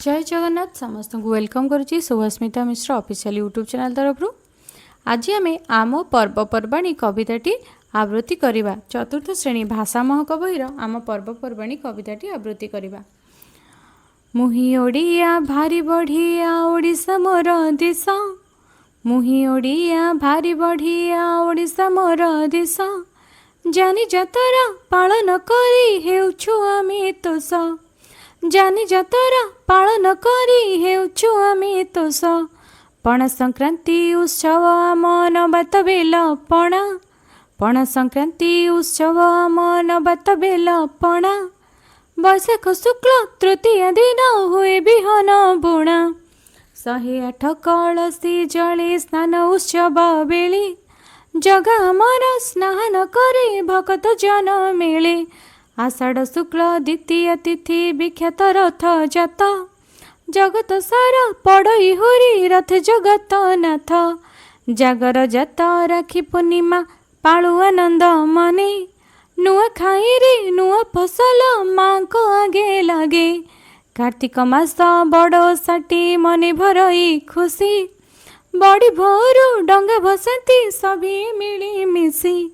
जय जगन्नाथ समस्त को वेलकम करुच्ची सुभास्मिता मिश्र ऑफिशियल यूट्यूब चैनल तरफ आज आम आम पर्वपर्वाणी कविताटी आवृत्ति करवा चतुर्थ श्रेणी भाषा महक बहिर आम पर्वपर्वाणी कविताटी आवृत्ति करवा। मुही ओडिया भारी बढ़िया ओडिशा मोर देश, मुही ओडिया भारी बढ़िया ओडिशा मोर देश, जानी जतरा पालन करी हेउछु आमे तोष, जानी जतरा पालन करी हेउछु आमे तोष, पणा संक्रांति उत्सव आम नबात बेल पणा, पणा संक्रांति उत्सव आम नबात बेल पणा, बैशाख शुक्ल तृतीय दिन हुए बिहन बुणा, 108 कलसी जले स्नान उत्सव बेले, जगा आमर स्नान करे भक्त जन मेले, आषाढ़ शुक्ल द्वितीय तिथि विख्यात रथ जात, जगत सारा पड़ई हुरी रथ जगत नाथ, जागर जात राखी पूर्णिमा पाळु आनंद मने, नुआ खाई रे नुआ फसल माँ को आगे लगे, कार्तिक मास बड़ साटी मने भरई खुशी, बड़ी भोरू डंगा भसाती सभी मिली मिसी,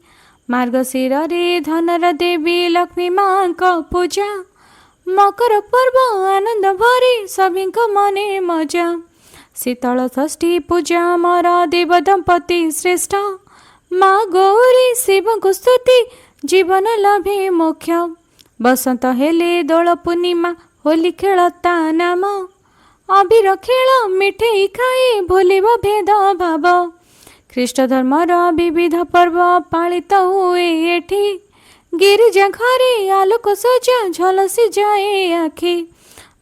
मार्गशीर रे धनर देवी लक्ष्मी माँ को पूजा, मकर पर्व आनंद भरे सभी को मने मजा, शीतल षष्ठी पूजा मोर देव दंपति श्रेष्ठ, माँ गौरी शिव को स्तुति जीवन लाभे मोक्ष, बसंत हेले दोल पूर्णिमा होली खेलता नाम, अबीर खेल मिठे खाए भूलिब भेद भाव, ख्रीष्ट धर्मर विविध पर्व पालित हुए एठी, गिरिजा घरे आलोक सजा झलसी जाए आखि,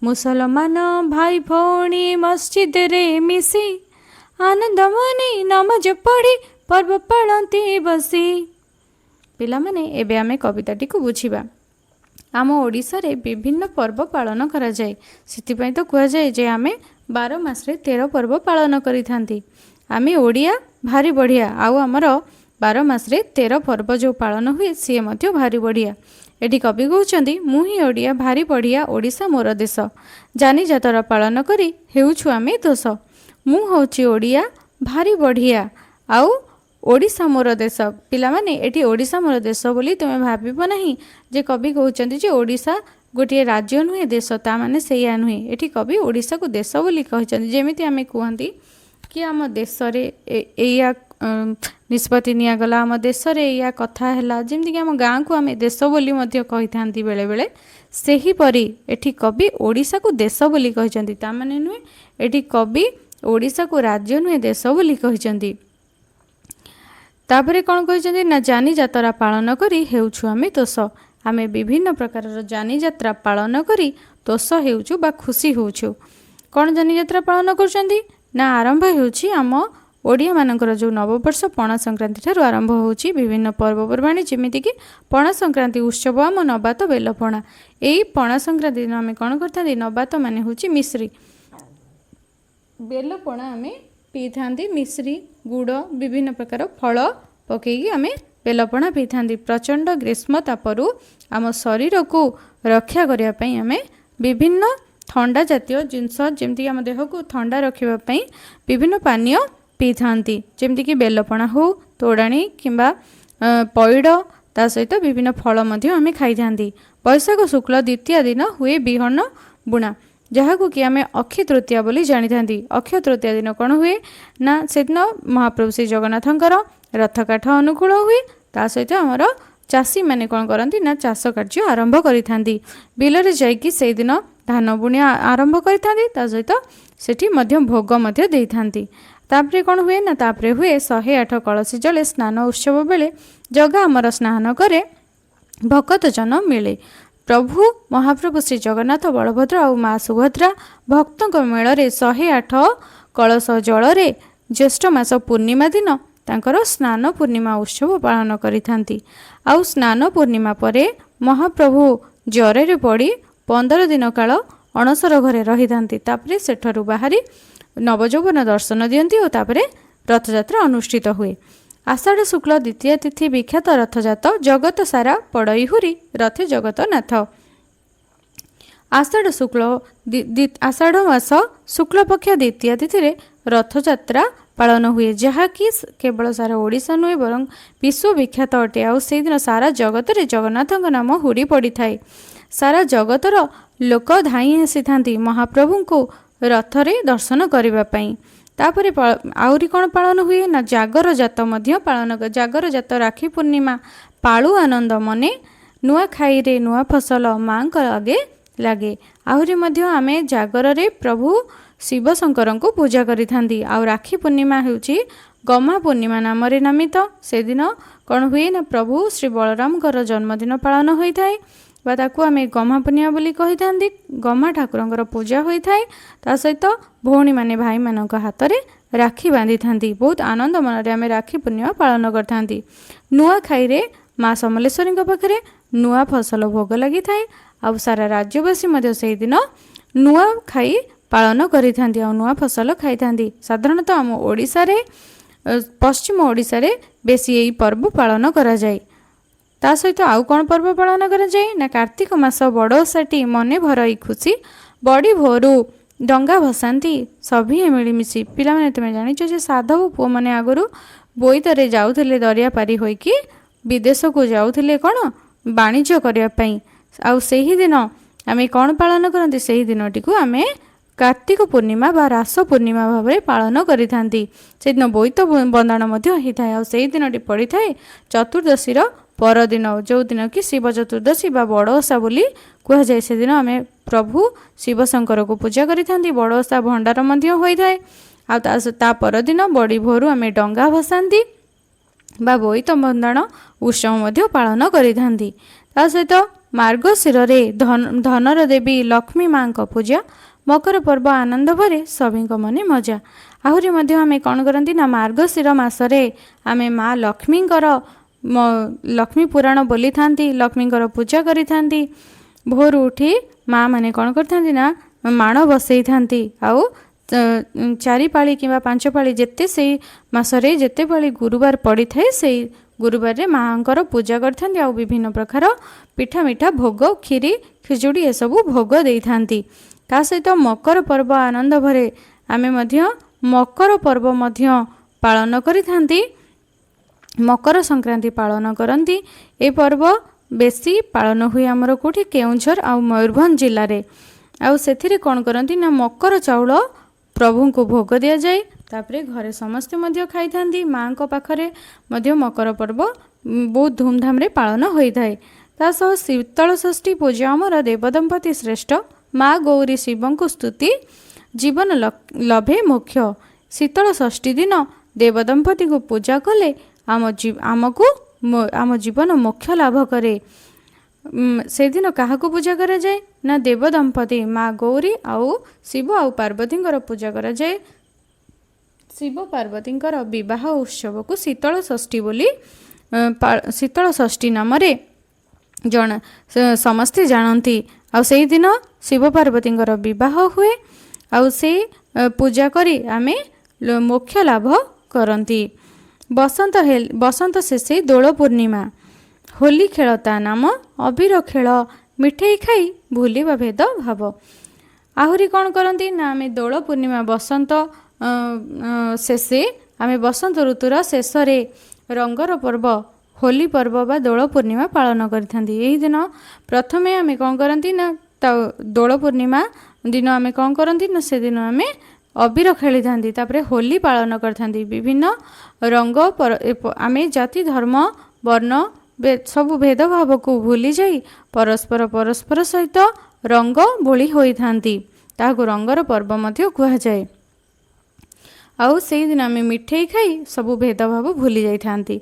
मुसलमान भाई भौणी मस्जिद रे मिसी, आनंद मने नमाज पढ़ी पर्व पालती बसी। पिला माने एबे आमे कविताटी को बुझिबा। आम ओडिशा रे विभिन्न पर्व पालन करा जाए, सिथिपई तो कुआ जाए जे आमे 12 मास रे 13 पर्व पालन करि थांती। आमे ओडिया भारी बढ़िया आउ आमर 12 मास रे 13 पर्व जो पालन हुए सी मध्य भारी बढ़िया। एटी कवि कहउचंदी मुही ओडिया भारी बढ़िया ओडिशा मोर देश, जानी जातर पालन करी हेउछु आमे दोष, मु होची ओडिया भारी बढ़िया आउ ओडिशा मोर देश। पिला माने एटी ओडिशा मोर देश बोली तुमे भाबिबो नाही जे कवि कहउचंदी जे ओडिशा गोटे राज्य नुहे देश, ता माने सेया नुहे। एटी कवि ओडिशा को देश बोली कहउचंदी। जेमिति आमे कहंती कि आम देश रे एया निष्पत्ति निगला, आम देश रे एया कथा हैला, जेमति कि आम गाँ को आम देश बोली मध्य कहि थांती बेले बेले, सेही परी एठी कवि ओडिशा को देश बोली कहउचंदी। ता माने नुहे एठी कवि ओडिशा को राज्य नुहे देश बोली कहउचंदी। तापरे कौन कहते ना जानी जात्रा पालन करी हेउछु आमे तोष, आमे विभिन्न प्रकार जानी जात्रा पालन करी तोष हेउछु बा खुशी होउछु। कौन जानी जात्रा पालन करछंती ना आरंभ हेउछि आम ओडिया मानकर जो नववर्ष पणा संक्रांति ठारू आरंभ होउछि विभिन्न पर्वपर्वाणी, जेमिति कि पणा संक्रांति उत्सव आम नबात बेलपणा। एई पणा संक्रांति दिन आमे कौन करथांती नबात माने होउछि मिश्री, बेलपणा आमे पी थांती, मिश्री गुड़ विभिन्न प्रकार फल पकईकी आमे बेलपणा पी थांती। प्रचंड ग्रीष्म तापरू आम शरीर को रक्षा करने पई आमे विभिन्न ठंडा जातीय जिनस जेमती आम देह को ठंडा रखिबा पई विभिन्न पानीय पी थांती, जेमती कि बेलपणा हो तोड़ाणी किंबा पैड़, ता सहित विभिन्न फल मध्य आमे खाई थांती। बैशाख शुक्ल द्वितीय दिन हुए बिहन बुणा, जहाँ को कि आमे अक्षय तृतीया बोली जानी थांती। अक्षय तृतीया दिन कौन हुए ना से दिन महाप्रभु श्री जगन्नाथंकर रथ काठ अनुकूल हुए, ता सहित आमर चाषी माने कौन करती ना चाष कार्य आरंभ करि थांती। बिलरे जाइकी से दिन धान बुणी आरंभ करि थांती, ता सहित सेठी मध्य भोग मध्य देई थांती। तापरे कौन हुए ना तापरे हुए 108 कलसी जले स्नान उत्सव बेले, जगा आमर स्नान करे भक्त जन मिले। प्रभु महाप्रभु श्री जगन्नाथ बलभद्र और माँ सुभद्रा भक्तों मेल 108 कलश जल ज्येष्ठ मास पूर्णिमा दिन तांकर स्नान पूर्णिमा उत्सव पालन करिथांती। आउ स्नान पूर्णिमा परे महाप्रभु ज्वरे पड़ी 15 दिन काल अणसर घरे रही थांती। तापरे सेठरू बाहरी नवजौवन दर्शन दियंती और तापरे रथयात्रा अनुष्ठित हुए। आषाढ़ शुक्ल द्वितीय तिथि विख्यात रथजात, जगत सारा पड़ई हुरी रथे जगतनाथ। ଆଷାଢ଼ ଆଷାଢ଼ ମାସ ଶୁକ୍ଳପକ୍ଷ ଦ୍ୱିତୀୟା ତିଥିରେ ରଥଯାତ୍ରା ପାଳନ ହୁଏ, ଯାହାକି କେବଳ ସାରା ଓଡ଼ିଶା ନୁହେଁ ବରଂ ବିଶ୍ୱବିଖ୍ୟାତ ଅଟେ। ଆଉ ସେଇଦିନ ସାରା ଜଗତରେ ଜଗନ୍ନାଥଙ୍କ ନାମ ହୁଡ଼ି ପଡ଼ିଥାଏ। ସାରା ଜଗତର ଲୋକ ଧାଇଁ ଆସିଥାନ୍ତି ମହାପ୍ରଭୁଙ୍କୁ ରଥରେ ଦର୍ଶନ କରିବା ପାଇଁ। ତାପରେ ଆହୁରି କ'ଣ ପାଳନ ହୁଏ ନା ଜାଗର ଜାତ ମଧ୍ୟ ପାଳନ ଜାଗର ଜାତ ରାକ୍ଷୀ ପୂର୍ଣ୍ଣିମା ପାଳୁ ଆନନ୍ଦ ମନେ ନୂଆଖାଇରେ ନୂଆ ଫସଲ ମାଙ୍କ ଆଗେ ଲାଗେ। ଆହୁରି ମଧ୍ୟ ଆମେ ଜାଗରରେ ପ୍ରଭୁ ଶିବ ଶଙ୍କରଙ୍କୁ ପୂଜା କରିଥାନ୍ତି। ଆଉ ରାକ୍ଷୀ ପୂର୍ଣ୍ଣିମା ହେଉଛି ଗମା ପୂର୍ଣ୍ଣିମା ନାମରେ ନାମିତ। ସେଦିନ କ'ଣ ହୁଏ ନା ପ୍ରଭୁ ଶ୍ରୀ ବଳରାମଙ୍କର ଜନ୍ମଦିନ ପାଳନ ହୋଇଥାଏ ବା ତାକୁ ଆମେ ଗମା ପୂର୍ଣ୍ଣିମା ବୋଲି କହିଥାନ୍ତି। ଗମା ଠାକୁରଙ୍କର ପୂଜା ହୋଇଥାଏ। ତା ସହିତ ଭଉଣୀମାନେ ଭାଇମାନଙ୍କ ହାତରେ ରାକ୍ଷୀ ବାନ୍ଧିଥାନ୍ତି। ବହୁତ ଆନନ୍ଦ ମନରେ ଆମେ ରାକ୍ଷୀ ପୂର୍ଣ୍ଣିମା ପାଳନ କରିଥାନ୍ତି। ନୂଆଖାଇରେ ମା ସମଲେଶ୍ୱରୀଙ୍କ ପାଖରେ ନୂଆ ଫସଲ ଭୋଗ ଲାଗିଥାଏ। ଆଉ ସାରା ରାଜ୍ୟବାସୀ ମଧ୍ୟ ସେହିଦିନ ନୂଆଖାଇ ପାଳନ କରିଥାନ୍ତି ଆଉ ନୂଆ ଫସଲ ଖାଇଥାନ୍ତି। ସାଧାରଣତଃ ଆମ ଓଡ଼ିଶାରେ ପଶ୍ଚିମ ଓଡ଼ିଶାରେ ବେଶୀ ଏହି ପର୍ବ ପାଳନ କରାଯାଏ। ତା ସହିତ ଆଉ କ'ଣ ପର୍ବ ପାଳନ କରାଯାଏ ନା କାର୍ତ୍ତିକ ମାସ ବଡ଼ ଓଷାଟି ମନେ ଭରଇ ଖୁସି ବଡ଼ି ଭୋରୁ ଡଙ୍ଗା ଭସାନ୍ତି ସଭିଏ ମିଳିମିଶି। ପିଲାମାନେ ତୁମେ ଜାଣିଛ ଯେ ସାଧବ ପୁଅମାନେ ଆଗରୁ ବୋଇତରେ ଯାଉଥିଲେ ଦରିଆ ପାରି ହୋଇକି ବିଦେଶକୁ ଯାଉଥିଲେ କ'ଣ ବାଣିଜ୍ୟ କରିବା ପାଇଁ। ଆଉ ସେହିଦିନ ଆମେ କ'ଣ ପାଳନ କରନ୍ତି, ସେହି ଦିନଟିକୁ ଆମେ କାର୍ତ୍ତିକ ପୂର୍ଣ୍ଣିମା ବା ରାସ ପୂର୍ଣ୍ଣିମା ଭାବରେ ପାଳନ କରିଥାନ୍ତି। ସେଦିନ ବୋଇତ ବନ୍ଦାଣ ମଧ୍ୟ ହୋଇଥାଏ। ଆଉ ସେହି ଦିନଟି ପଡ଼ିଥାଏ ଚତୁର୍ଦ୍ଦଶୀର ପରଦିନ, ଯେଉଁଦିନ କି ଶିବ ଚତୁର୍ଦ୍ଦଶୀ ବା ବଡ଼ ଓଷା ବୋଲି କୁହାଯାଏ। ସେଦିନ ଆମେ ପ୍ରଭୁ ଶିବ ଶଙ୍କରକୁ ପୂଜା କରିଥାନ୍ତି। ବଡ଼ ଓଷା ଭଣ୍ଡାର ମଧ୍ୟ ହୋଇଥାଏ। ଆଉ ତା ପରଦିନ ବଡ଼ି ଭୋରୁ ଆମେ ଡଙ୍ଗା ଭସାନ୍ତି ବା ବୋଇତ ବନ୍ଦାଣ ଉତ୍ସବ ମଧ୍ୟ ପାଳନ କରିଥାନ୍ତି। ତା ସହିତ ମାର୍ଗଶିରରେ ଧନର ଦେବୀ ଲକ୍ଷ୍ମୀ ମାଙ୍କ ପୂଜା, ମକର ପର୍ବ ଆନନ୍ଦ ଭରେ ସଭିଙ୍କ ମନେ ମଜା। ଆହୁରି ମଧ୍ୟ ଆମେ କ'ଣ କରନ୍ତି ନା ମାର୍ଗଶିର ମାସରେ ଆମେ ମା ଲକ୍ଷ୍ମୀଙ୍କର ଲକ୍ଷ୍ମୀ ପୁରାଣ ବୋଲିଥାନ୍ତି, ଲକ୍ଷ୍ମୀଙ୍କର ପୂଜା କରିଥାନ୍ତି। ଭୋରୁ ଉଠି ମା ମାନେ କ'ଣ କରିଥାନ୍ତି ନା ମାଣ ବସେଇଥାନ୍ତି। ଆଉ 4 ପାଳି କିମ୍ବା 5 ପାଳି ଯେତେ ସେଇ ମାସରେ ଯେତେ ପାଳି ଗୁରୁବାର ପଡ଼ିଥାଏ ସେଇ ଗୁରୁବାରରେ ମାଙ୍କର ପୂଜା କରିଥାନ୍ତି। ଆଉ ବିଭିନ୍ନ ପ୍ରକାର ପିଠା ମିଠା ଭୋଗ କ୍ଷୀରି ଖିଚୁଡ଼ି ଏସବୁ ଭୋଗ ଦେଇଥାନ୍ତି। ତା ସହିତ ମକର ପର୍ବ ଆନନ୍ଦ ଭରେ ଆମେ ମଧ୍ୟ ମକର ପର୍ବ ମଧ୍ୟ ପାଳନ କରିଥାନ୍ତି। ମକର ସଂକ୍ରାନ୍ତି ପାଳନ କରନ୍ତି। ଏ ପର୍ବ ବେଶୀ ପାଳନ ହୁଏ ଆମର କେଉଁଠି କେଉଁଝର ଆଉ ମୟୂରଭଞ୍ଜ ଜିଲ୍ଲାରେ। ଆଉ ସେଥିରେ କ'ଣ କରନ୍ତି ନା ମକର ଚାଉଳ ପ୍ରଭୁଙ୍କୁ ଭୋଗ ଦିଆଯାଏ। ତାପରେ ଘରେ ସମସ୍ତେ ମଧ୍ୟ ଖାଇଥାନ୍ତି। ମାଙ୍କ ପାଖରେ ମଧ୍ୟ ମକର ପର୍ବ ବହୁତ ଧୁମଧାମରେ ପାଳନ ହୋଇଥାଏ। ତା ସହ ଶୀତଳ ଷଷ୍ଠୀ ପୂଜା ଆମର ଦେବଦମ୍ପତି ଶ୍ରେଷ୍ଠ ମା ଗୌରୀ ଶିବଙ୍କୁ ସ୍ତୁତି ଜୀବନ ଲଭେ ମୋକ୍ଷ। ଶୀତଳ ଷଷ୍ଠୀ ଦିନ ଦେବଦମ୍ପତିଙ୍କୁ ପୂଜା କଲେ ଆମ ଜୀବନ ମୋକ୍ଷ ଲାଭ କରେ। ସେଦିନ କାହାକୁ ପୂଜା କରାଯାଏ ନା ଦେବଦମ୍ପତି ମା ଗୌରୀ ଆଉ ଶିବ ଆଉ ପାର୍ବତୀଙ୍କର ପୂଜା କରାଯାଏ। ଶିବ ପାର୍ବତୀଙ୍କର ବିବାହ ଉତ୍ସବକୁ ଶୀତଳ ଷଷ୍ଠୀ ବୋଲି ଶୀତଳ ଷଷ୍ଠୀ ନାମରେ ସମସ୍ତେ ଜାଣନ୍ତି। ଆଉ ସେହିଦିନ ଶିବ ପାର୍ବତୀଙ୍କର ବିବାହ ହୁଏ। ଆଉ ସେ ପୂଜା କରି ଆମେ ମୋକ୍ଷ ଲାଭ କରନ୍ତି। ବସନ୍ତ ଶେଷେ ଦୋଳ ପୂର୍ଣ୍ଣିମା ହୋଲି ଖେଳ ତା ନାମ ଅବିର ଖେଳ ମିଠେଇ ଖାଇ ଭୁଲିବା ଭେଦ ଭାବ। ଆହୁରି କ'ଣ କରନ୍ତି ନା ଆମେ ଦୋଳ ପୂର୍ଣ୍ଣିମା ବସନ୍ତ ଶେଷେ ଆମେ ବସନ୍ତ ଋତୁର ଶେଷରେ ରଙ୍ଗର ପର୍ବ ହୋଲି ପର୍ବ ବା ଦୋଳ ପୂର୍ଣ୍ଣିମା ପାଳନ କରିଥାନ୍ତି। ଏହି ଦିନ ପ୍ରଥମେ ଆମେ କ'ଣ କରନ୍ତି ନା ଦୋଳ ପୂର୍ଣ୍ଣିମା ଦିନ ଆମେ କ'ଣ କରନ୍ତି ନା ସେଦିନ ଆମେ ଅବିର ଖେଳିଥାନ୍ତି। ତାପରେ ହୋଲି ପାଳନ କରିଥାନ୍ତି। ବିଭିନ୍ନ ରଙ୍ଗ ଆମେ ଜାତି ଧର୍ମ ବର୍ଣ୍ଣ ସବୁ ଭେଦଭାବକୁ ଭୁଲି ଯାଇ ପରସ୍ପର ସହିତ ରଙ୍ଗ ବୋଳି ହୋଇଥାନ୍ତି। ତାହାକୁ ରଙ୍ଗର ପର୍ବ ମଧ୍ୟ କୁହାଯାଏ। ଆଉ ସେଇଦିନ ଆମେ ମିଠେଇ ଖାଇ ସବୁ ଭେଦଭାବ ଭୁଲି ଯାଇଥାନ୍ତି।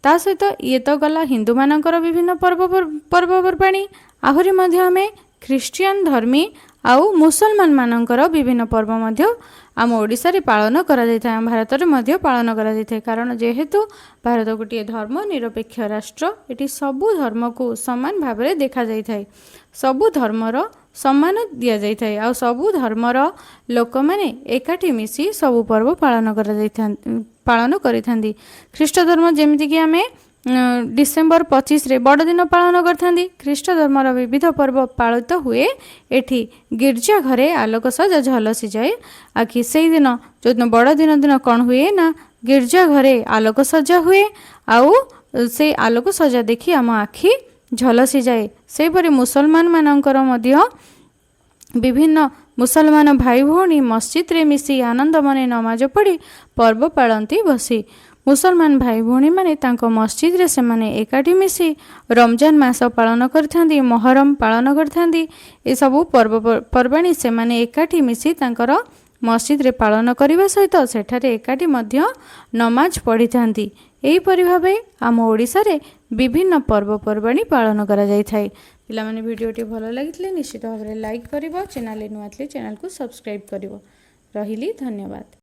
ତା ସହିତ ଇଏ ତ ଗଲା ହିନ୍ଦୁମାନଙ୍କର ବିଭିନ୍ନ ପର୍ବପର୍ବାଣୀ। ଆହୁରି ମଧ୍ୟ ଆମେ ଖ୍ରୀଷ୍ଟିଆନ ଧର୍ମୀ ଆଉ ମୁସଲମାନ ମାନଙ୍କର ବିଭିନ୍ନ ପର୍ବ ମଧ୍ୟ ଆମ ଓଡ଼ିଶାରେ ପାଳନ କରାଯାଇଥାଏ। ଆମ ଭାରତରେ ମଧ୍ୟ ପାଳନ କରାଯାଇଥାଏ। କାରଣ ଯେହେତୁ ଭାରତ ଗୋଟିଏ ଧର୍ମ ନିରପେକ୍ଷ ରାଷ୍ଟ୍ର, ଏଠି ସବୁ ଧର୍ମକୁ ସମାନ ଭାବରେ ଦେଖାଯାଇଥାଏ। ସବୁ ଧର୍ମର ସମ୍ମାନ ଦିଆଯାଇଥାଏ। ଆଉ ସବୁ ଧର୍ମର ଲୋକମାନେ ଏକାଠି ମିଶି ସବୁ ପର୍ବ ପାଳନ କରିଥାନ୍ତି। ଖ୍ରୀଷ୍ଟ ଧର୍ମ ଯେମିତିକି ଆମେ डिसेम्बर 25 रे बड़ दिन पालन करथांती। ख्रीष्ट धर्मर विविध पर्व पालित हुए। एठी गिरजा घरे आलोक सजा झलसी जाए आखि से दिन जो दिन बड़ दिन कौन हुए ना गिरजा घरे आलोक सजा हुए आउ से आलोक सजा देखी आम आखि झलसी जाए। सेपरि मुसलमान मानकर मध्य विभिन्न मुसलमान भाई भौणी मस्जिद रे मिसी आनंद मने नमाज पढ़ी पर्व पालती बसी। मुसलमान भाई भौणी माने तांको मस्जिद रे से माने एकाठी मिसी रमजान मास पालन करथांती, मोहरम पालन करथांती। ए सबु पर्व पर्वाणी से माने एकाठी मिसी तांकर मस्जिद रे पालन करने सहित सेठारे एकाठी मध्य नमाज पढ़ी थांती। एहीपरि भावे आम ओडिशा रे विभिन्न पर्वपर्वाणी पालन करा जाय थाए। पिलामाने भिडियोटी भल लागिथिले निश्चित भाव लाइक करिवो, चैनल नुआ थिले चैनल को सब्सक्राइब करिवो। रहिली धन्यवाद।